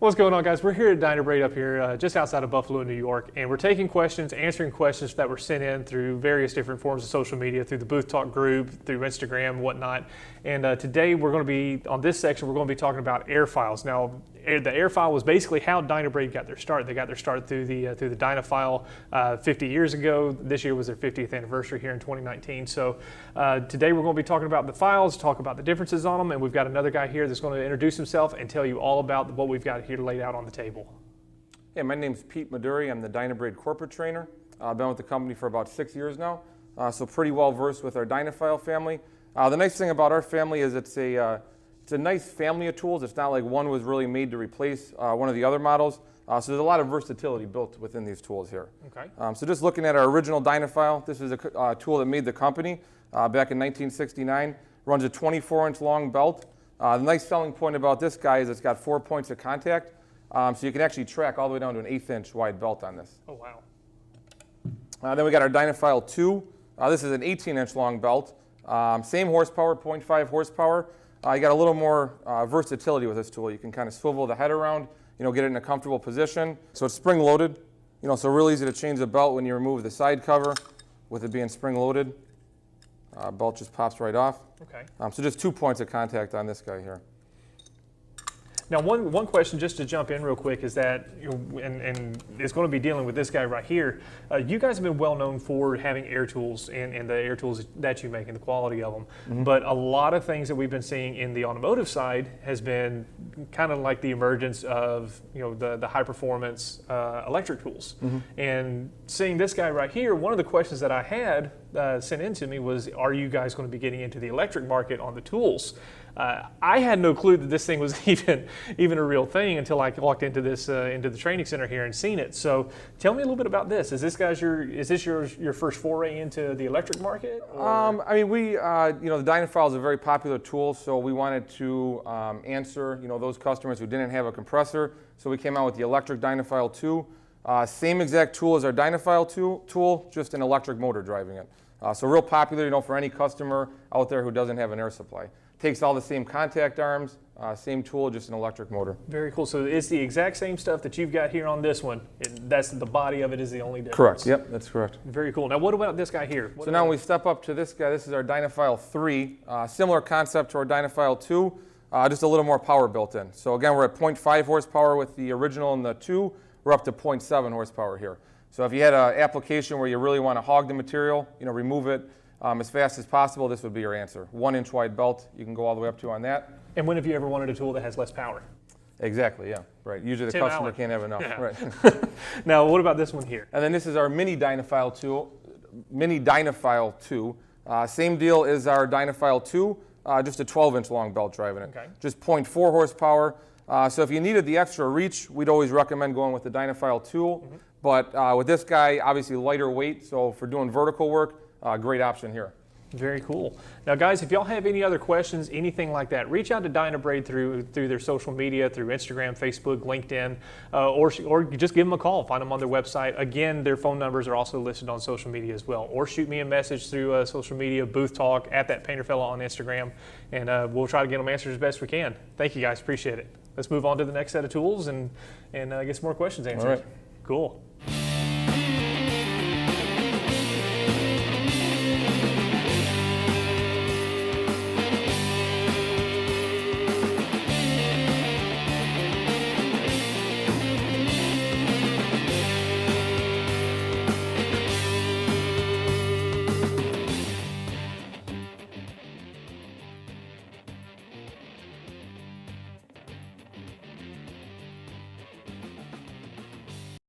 What's going on, guys? We're here at Dynabrade up here just outside of Buffalo, New York, and we're taking questions, answering questions that were sent in through various different forms of social media, through the Booth Talk group, through Instagram, whatnot. And today we're going to be, on this section, we're going to be talking about air files. Now, the air file was basically how Dynabrade got their start. They got their start through the Dynafile 50 years ago. This year was their 50th anniversary here in 2019. So today we're going to be talking about the files, talk about the differences on them, and we've got another guy here that's going to introduce himself and tell you all about what we've got here laid out on the table. Hey, my name's Pete Maduri. I'm the Dynabrade corporate trainer. I've been with the company for about 6 years now, so pretty well versed with our Dynafile family. The nice thing about our family is it's a nice family of tools. It's not like one was really made to replace one of the other models. So there's a lot of versatility built within these tools here. Okay. So just looking at our original Dynafile, this is a tool that made the company back in 1969. Runs a 24-inch long belt. The nice selling point about this guy is it's got 4 points of contact. So you can actually track all the way down to an 1/8-inch wide belt on this. Oh, wow. Then we got our Dynafile 2. This is an 18-inch long belt. Same horsepower, 0.5 horsepower. You got a little more versatility with this tool. You can kind of swivel the head around, get it in a comfortable position. So it's spring loaded, so real easy to change the belt when you remove the side cover with it being spring loaded. Belt just pops right off. Okay. So just 2 points of contact on this guy here. Now, one question just to jump in real quick is that, and it's going to be dealing with this guy right here. You guys have been well known for having air tools and the air tools that you make and the quality of them. Mm-hmm. But a lot of things that we've been seeing in the automotive side has been kind of like the emergence of the high performance electric tools. Mm-hmm. And seeing this guy right here, one of the questions that I had sent in to me was, are you guys going to be getting into the electric market on the tools? I had no clue that this thing was even a real thing until I walked into the training center here and seen it. So tell me a little bit about this. Is this your first foray into the electric market? I mean, the Dynafile is a very popular tool, so we wanted to answer those customers who didn't have a compressor. So we came out with the electric Dynafile 2. Same exact tool as our Dynafile tool, just an electric motor driving it. So real popular, for any customer out there who doesn't have an air supply. Takes all the same contact arms, same tool, just an electric motor. Very cool. So it's the exact same stuff that you've got here on this one. That's the body of it is the only difference. Correct. Yep, that's correct. Very cool. Now, what about this guy here? So now when we step up to this guy, this is our Dynafile 3. Similar concept to our Dynafile 2, just a little more power built in. So again, we're at 0.5 horsepower with the original and the 2. We're up to 0.7 horsepower here. So if you had an application where you really want to hog the material, remove it as fast as possible, this would be your answer. 1-inch wide belt, you can go all the way up to on that. And when have you ever wanted a tool that has less power? Exactly, yeah, right. Usually the customer can't have enough, yeah. Right. Now, what about this one here? And then this is our mini Dynafile 2. Same deal as our Dynafile 2, just a 12-inch long belt driving it. Okay. Just 0.4 horsepower. So if you needed the extra reach, we'd always recommend going with the Dynafile tool. Mm-hmm. But with this guy, obviously lighter weight, so for doing vertical work, great option here. Very cool. Now, guys, if y'all have any other questions, anything like that, reach out to Dynabrade through their social media, through Instagram, Facebook, LinkedIn, or just give them a call. Find them on their website. Again, their phone numbers are also listed on social media as well. Or shoot me a message through social media, Booth Talk, @thatpainterfella on Instagram, and we'll try to get them answered as best we can. Thank you, guys. Appreciate it. Let's move on to the next set of tools and get some more questions answered. All right. Cool.